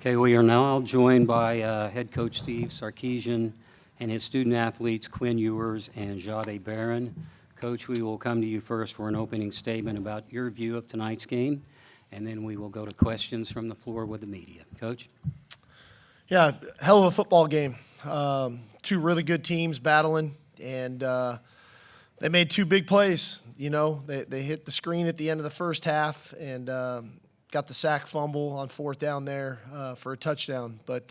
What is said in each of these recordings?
Okay, we are now joined by head coach Steve Sarkisian and his student athletes Quinn Ewers and Jade Barron. Coach, we will come to you first for an opening statement about your view of tonight's game, and then we will go to questions from the floor with the media. Coach? Yeah, hell of a football game. Two really good teams battling, and they made two big plays. You know, they hit the screen at the end of the first half and got the sack fumble on fourth down there for a touchdown. But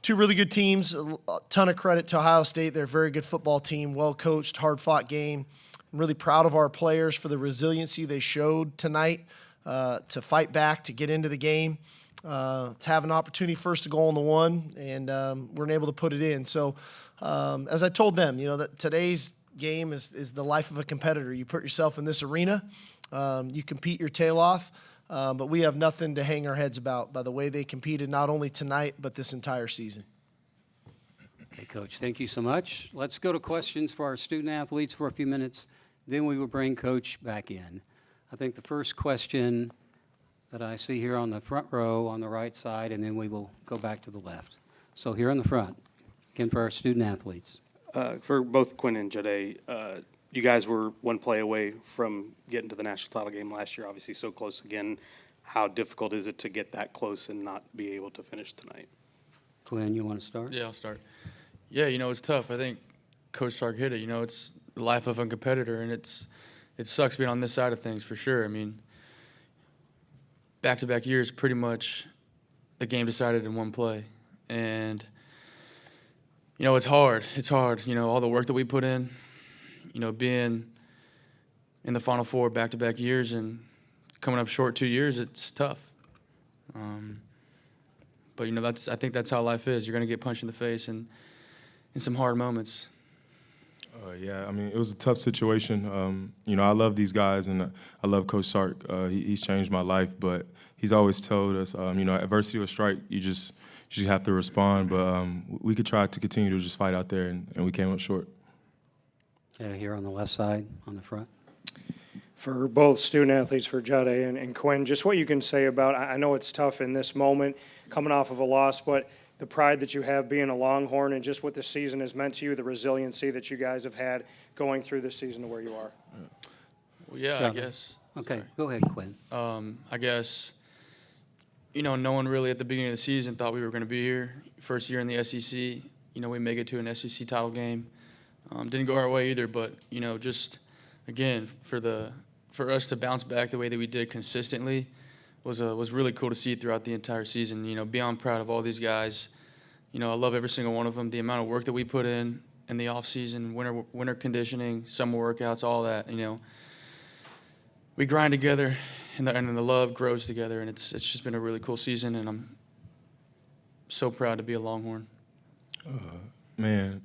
two really good teams, a ton of credit to Ohio State. They're a very good football team, well-coached, hard-fought game. I'm really proud of our players for the resiliency they showed tonight to fight back, to get into the game, to have an opportunity first to goal on the one, and we're able to put it in. So as I told them, you know, that today's game is the life of a competitor. You put yourself in this arena, you compete your tail off, but we have nothing to hang our heads about by the way they competed not only tonight but this entire season. Okay, Coach, thank you so much. Let's go to questions for our student athletes for a few minutes. Then we will bring Coach back in. I think the first question that I see here on the front row on the right side, and then we will go back to the left. So here in the front, again for our student athletes. For both Quinn and Jade, you guys were one play away from getting to the national title game last year, obviously so close again. How difficult is it to get that close and not be able to finish tonight? Quinn, you want to start? Yeah, I'll start. Yeah, you know, it's tough. I think Coach Sark hit it. You know, it's the life of a competitor, and it sucks being on this side of things for sure. I mean, back-to-back years, pretty much the game decided in one play. And, you know, it's hard. It's hard. You know, all the work that we put in, you know, being in the Final Four back-to-back years and coming up short 2 years, it's tough. But, you know, I think that's how life is. You're going to get punched in the face and in some hard moments. Yeah, I mean, it was a tough situation. You know, I love these guys, and I love Coach Sark. He's changed my life, but he's always told us, you know, adversity will strike. You just have to respond. But we could try to continue to just fight out there, and we came up short. Here on the left side, on the front. For both student athletes, for Jade and Quinn, just what you can say about, I know it's tough in this moment, coming off of a loss, but the pride that you have being a Longhorn and just what this season has meant to you, the resiliency that you guys have had going through this season to where you are. Well, yeah, Sure. I guess. Okay, Sorry. go ahead, Quinn. I guess, you know, no one really at the beginning of the season thought we were going to be here. First year in the SEC, you know, we make it to an SEC title game. Didn't go our way either, but, you know, just, again, for us to bounce back the way that we did consistently was really cool to see throughout the entire season. You know, beyond proud of all these guys. You know, I love every single one of them. The amount of work that we put in the off season, winter conditioning, summer workouts, all that. You know, we grind together, and the love grows together, and it's just been a really cool season, and I'm so proud to be a Longhorn. Man,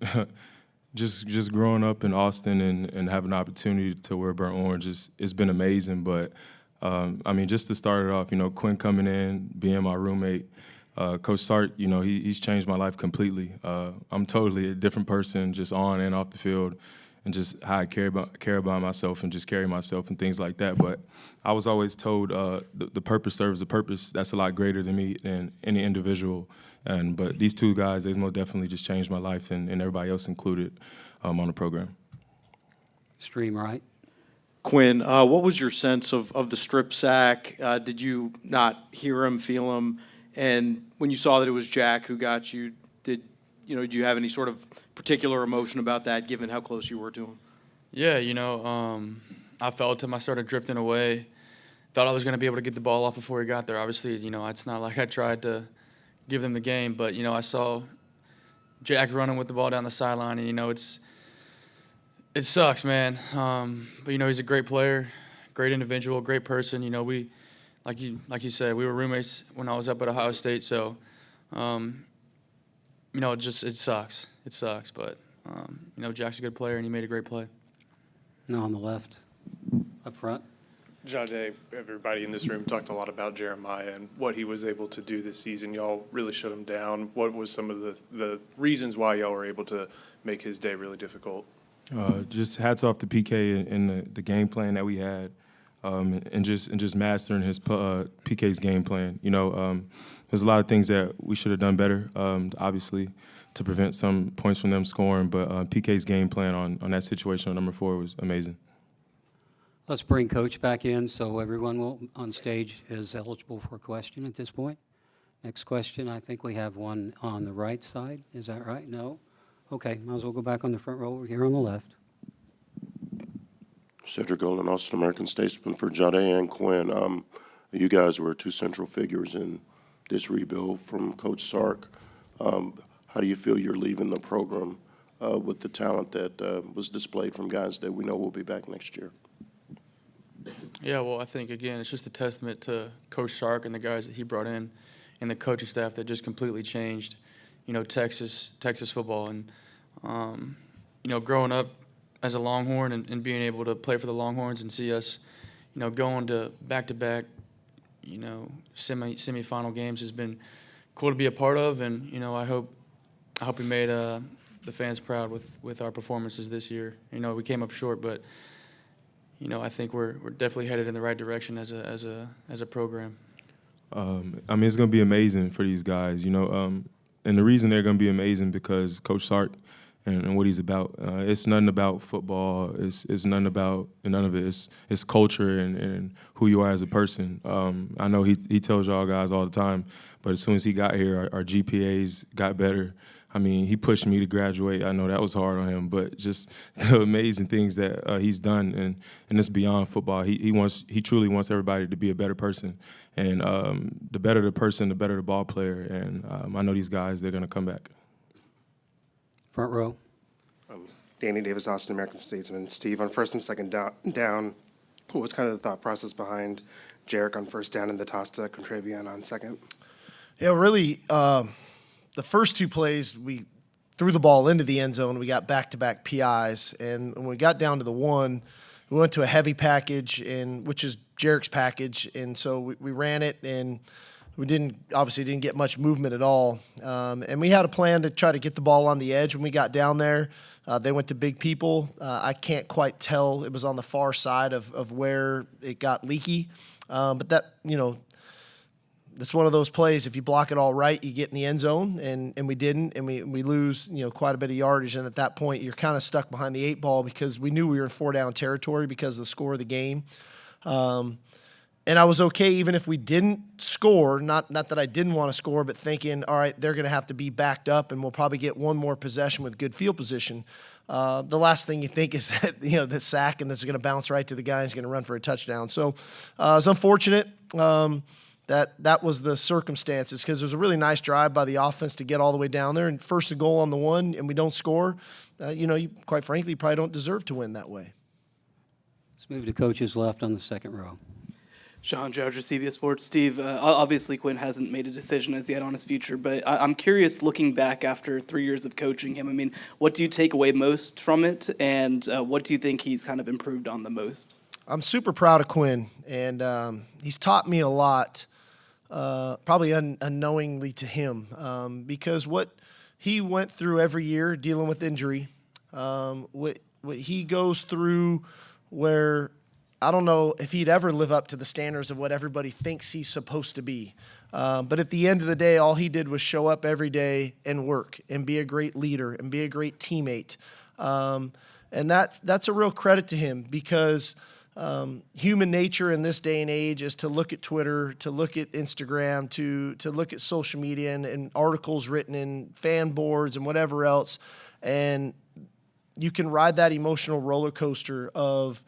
just growing up in Austin and having an opportunity to wear burnt orange, it's been amazing. But I mean, just to start it off, you know, Quinn coming in, being my roommate, Coach Sark, you know, he's changed my life completely. I'm totally a different person, just on and off the field, and just how I care about myself and just carry myself and things like that. But I was always told the purpose serves a purpose that's a lot greater than me and any individual. But these two guys, they most definitely just changed my life and everybody else included on the program. Stream right. Quinn, what was your sense of the strip sack? Did you not hear him, feel him? And when you saw that it was Jack who got you, do you have any sort of particular emotion about that, given how close you were to him? Yeah, you know, I felt him. I started drifting away. Thought I was going to be able to get the ball off before he got there. Obviously, you know, it's not like I tried to give them the game, but, you know, I saw Jack running with the ball down the sideline, and, you know, it sucks, man. But, you know, he's a great player, great individual, great person. You know, we, like you said, we were roommates when I was up at Ohio State, so, you know, it sucks. It sucks, but, you know, Jack's a good player, and he made a great play. No, on the left, up front. Jade, everybody in this room talked a lot about Jeremiah and what he was able to do this season. Y'all really shut him down. What was some of the reasons why y'all were able to make his day really difficult? Just hats off to PK and the game plan that we had. and just mastering his PK's game plan. There's a lot of things that we should have done better, obviously, to prevent some points from them scoring. But PK's game plan on that situation on number 4 was amazing. Let's bring Coach back in so everyone on stage is eligible for a question at this point. Next question, I think we have one on the right side. Is that right? No? Okay, might as well go back on the front row over here on the left. Cedric Golden, Austin American Statesman for Jade and Quinn. You guys were 2 central figures in this rebuild from Coach Sark. How do you feel you're leaving the program with the talent that was displayed from guys that we know will be back next year? Yeah, well, I think, again, it's just a testament to Coach Sark and the guys that he brought in and the coaching staff that just completely changed, Texas football. And, growing up as a Longhorn and being able to play for the Longhorns and see us, going to back-to-back, semifinal games has been cool to be a part of. And, I hope we made the fans proud with our performances this year. We came up short, but I think we're definitely headed in the right direction as a program. It's going to be amazing for these guys, and the reason they're going to be amazing because Coach Sark and what he's about. It's nothing about football. It's nothing about none of it. It's culture and who you are as a person. I know he tells y'all guys all the time, but as soon as he got here, our GPAs got better. He pushed me to graduate. I know that was hard on him, but just the amazing things that he's done, and it's beyond football. He truly wants everybody to be a better person, and the better the person, the better the ball player. And I know these guys, they're going to come back. Front row. Danny Davis, Austin American Statesman. Steve, on first and second down, what was kind of the thought process behind Jarek on first down and the toss to Contravian on second? Yeah, really, the first 2 plays, we threw the ball into the end zone. We got back-to-back PIs. And when we got down to the 1, we went to a heavy package, which is Jarek's package. And so we ran it, and we obviously didn't get much movement at all. And we had a plan to try to get the ball on the edge when we got down there. They went to big people. I can't quite tell. It was on the far side of where it got leaky. But that, it's one of those plays. If you block it all right, you get in the end zone, and we didn't, and we lose quite a bit of yardage. And at that point, you're kind of stuck behind the 8 ball because we knew we were in 4-down territory because of the score of the game. And I was okay even if we didn't score. Not that I didn't want to score, but thinking, all right, they're going to have to be backed up, and we'll probably get one more possession with good field position. The last thing you think is that the sack and this is going to bounce right to the guy who's going to run for a touchdown. So it's unfortunate. That was the circumstances because it was a really nice drive by the offense to get all the way down there and first and goal on the 1 and we don't score. You quite frankly, you probably don't deserve to win that way. Let's move to coach's left on the second row. Sean Jouger, CBS Sports. Steve, obviously Quinn hasn't made a decision as yet on his future, but I'm curious, looking back after 3 years of coaching him, what do you take away most from it, and what do you think he's kind of improved on the most? I'm super proud of Quinn, and he's taught me a lot. Probably unknowingly to him, because what he went through every year dealing with injury, what he goes through where I don't know if he'd ever live up to the standards of what everybody thinks he's supposed to be. But at the end of the day, all he did was show up every day and work and be a great leader and be a great teammate. And that's a real credit to him because human nature in this day and age is to look at Twitter, to look at Instagram, to look at social media and articles written in fan boards and whatever else. And you can ride that emotional roller coaster of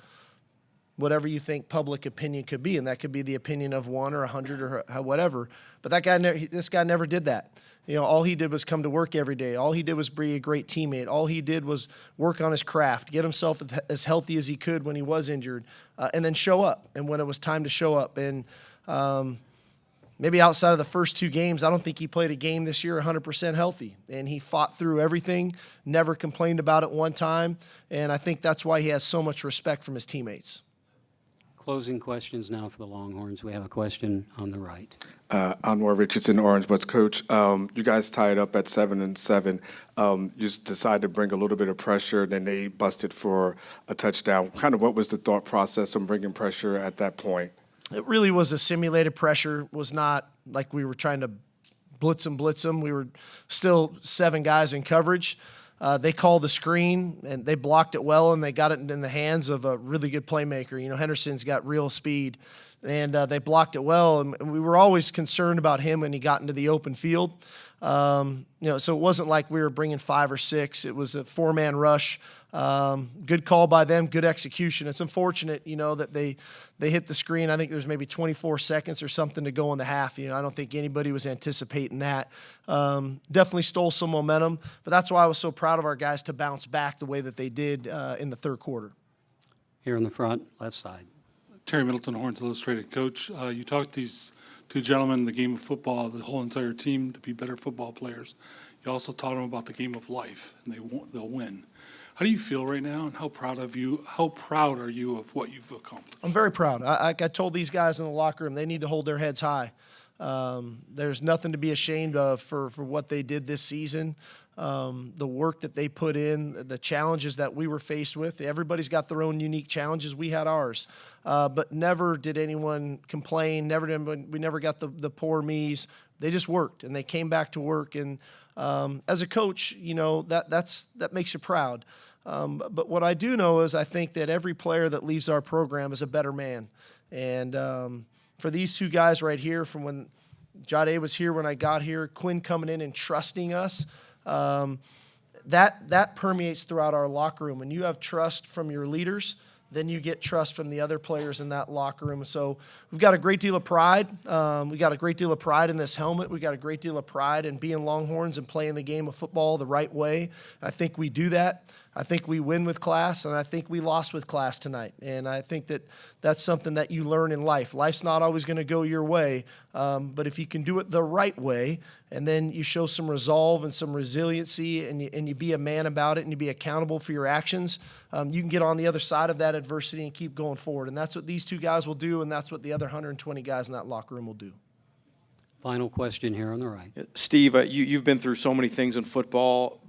whatever you think public opinion could be, and that could be the opinion of 1 or 100 or whatever. But this guy never did that. All he did was come to work every day. All he did was be a great teammate. All he did was work on his craft, get himself as healthy as he could when he was injured, and then show up. And when it was time to show up, and maybe outside of the first 2 games, I don't think he played a game this year 100% healthy. And he fought through everything, never complained about it one time, and I think that's why he has so much respect from his teammates. Closing questions now for the Longhorns. We have a question on the right. Anwar Richardson, Orange Bucks coach. You guys tied up at 7-7. You just decided to bring a little bit of pressure, then they busted for a touchdown. Kind of what was the thought process on bringing pressure at that point? It really was a simulated pressure. It was not like we were trying to blitz them. We were still 7 guys in coverage. They called the screen, and they blocked it well, and they got it in the hands of a really good playmaker. You know, Henderson's got real speed, and they blocked it well. And we were always concerned about him when he got into the open field. You know, so it wasn't like we were bringing 5 or 6. It was a 4-man rush. Good call by them, good execution. It's unfortunate, you know, that they hit the screen. I think there's maybe 24 seconds or something to go in the half. You know, I don't think anybody was anticipating that. Definitely stole some momentum, but that's why I was so proud of our guys to bounce back the way that they did in the third quarter. Here in the front, left side. Terry Middleton, Horns Illustrated. Coach, you talked to these 2 gentlemen in the game of football, the whole entire team, to be better football players. You also taught them about the game of life, and they'll win. How do you feel right now, and how proud are you of what you've accomplished? I'm very proud. I told these guys in the locker room they need to hold their heads high. There's nothing to be ashamed of for what they did this season. The work that they put in, the challenges that we were faced with. Everybody's got their own unique challenges. We had ours. But never did anyone complain. We never got the poor me's. They just worked, and they came back to work. And as a coach, you know, that makes you proud. But what I do know is I think that every player that leaves our program is a better man. And for these 2 guys right here, from when Jade was here when I got here, Quinn coming in and trusting us, that permeates throughout our locker room. When you have trust from your leaders, then you get trust from the other players in that locker room. So we've got a great deal of pride. We got a great deal of pride in this helmet. We got a great deal of pride in being Longhorns and playing the game of football the right way. I think we do that. I think we win with class, and I think we lost with class tonight. And I think that that's something that you learn in life. Life's not always going to go your way, but if you can do it the right way, and then you show some resolve and some resiliency, and you be a man about it, and you be accountable for your actions, you can get on the other side of that adversity and keep going forward. And that's what these 2 guys will do, and that's what the other 120 guys in that locker room will do. Final question here on the right. Steve, you've been through so many things in football.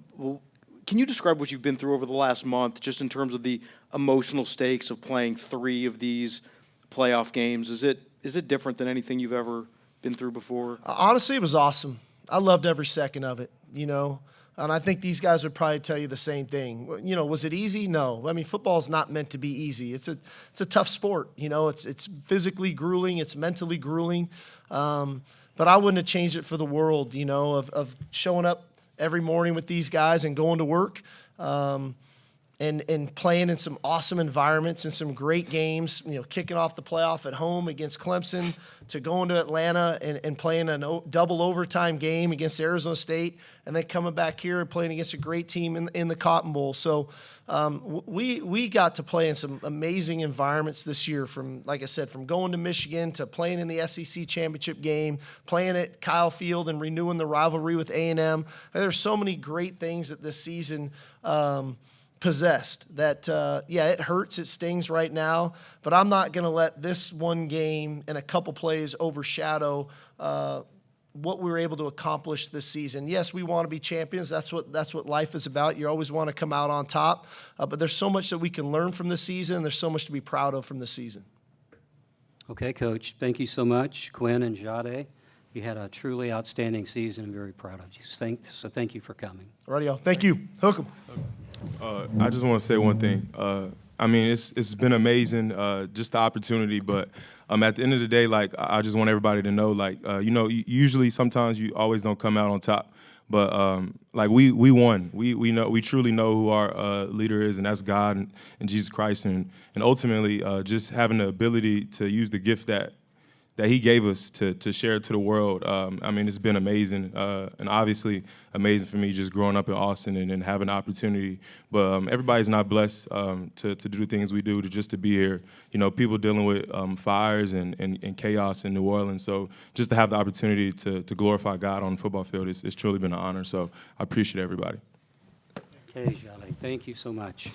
Can you describe what you've been through over the last month, just in terms of the emotional stakes of playing 3 of these playoff games? Is it different than anything you've ever been through before? Honestly, it was awesome. I loved every second of it, you know. And I think these guys would probably tell you the same thing. You know, was it easy? No. I mean, football is not meant to be easy. It's a tough sport. You know, it's physically grueling. It's mentally grueling. But I wouldn't have changed it for the world, you know, of showing up every morning with these guys and going to work and playing in some awesome environments and some great games, you know, kicking off the playoff at home against Clemson, to going to Atlanta and playing a double overtime game against Arizona State, and then coming back here and playing against a great team in the Cotton Bowl. So we got to play in some amazing environments this year, from, like I said, from going to Michigan to playing in the SEC championship game, playing at Kyle Field and renewing the rivalry with A&M. There's so many great things that this season possessed that, yeah, it hurts, it stings right now, but I'm not going to let this one game and a couple plays overshadow what we were able to accomplish this season. Yes, we want to be champions. That's what life is about. You always want to come out on top, but there's so much that we can learn from this season, and there's so much to be proud of from this season. Okay, Coach, thank you so much, Quinn and Jade. You had a truly outstanding season. I'm very proud of you. So thank you for coming. All right, y'all. Thank you. Hook 'em. I just want to say one thing. I mean, it's been amazing, just the opportunity. But at the end of the day, like, I just want everybody to know, like, you know, usually sometimes you always don't come out on top. But like, we won. We truly know who our leader is, and that's God and Jesus Christ, and ultimately just having the ability to use the gift that He gave us to share it to the world. I mean, it's been amazing, and obviously amazing for me just growing up in Austin and having the opportunity. But everybody's not blessed to do the things we do, to be here. You know, people dealing with fires and chaos in New Orleans. So just to have the opportunity to glorify God on the football field, it's truly been an honor. So I appreciate everybody. Okay, Jale, thank you so much.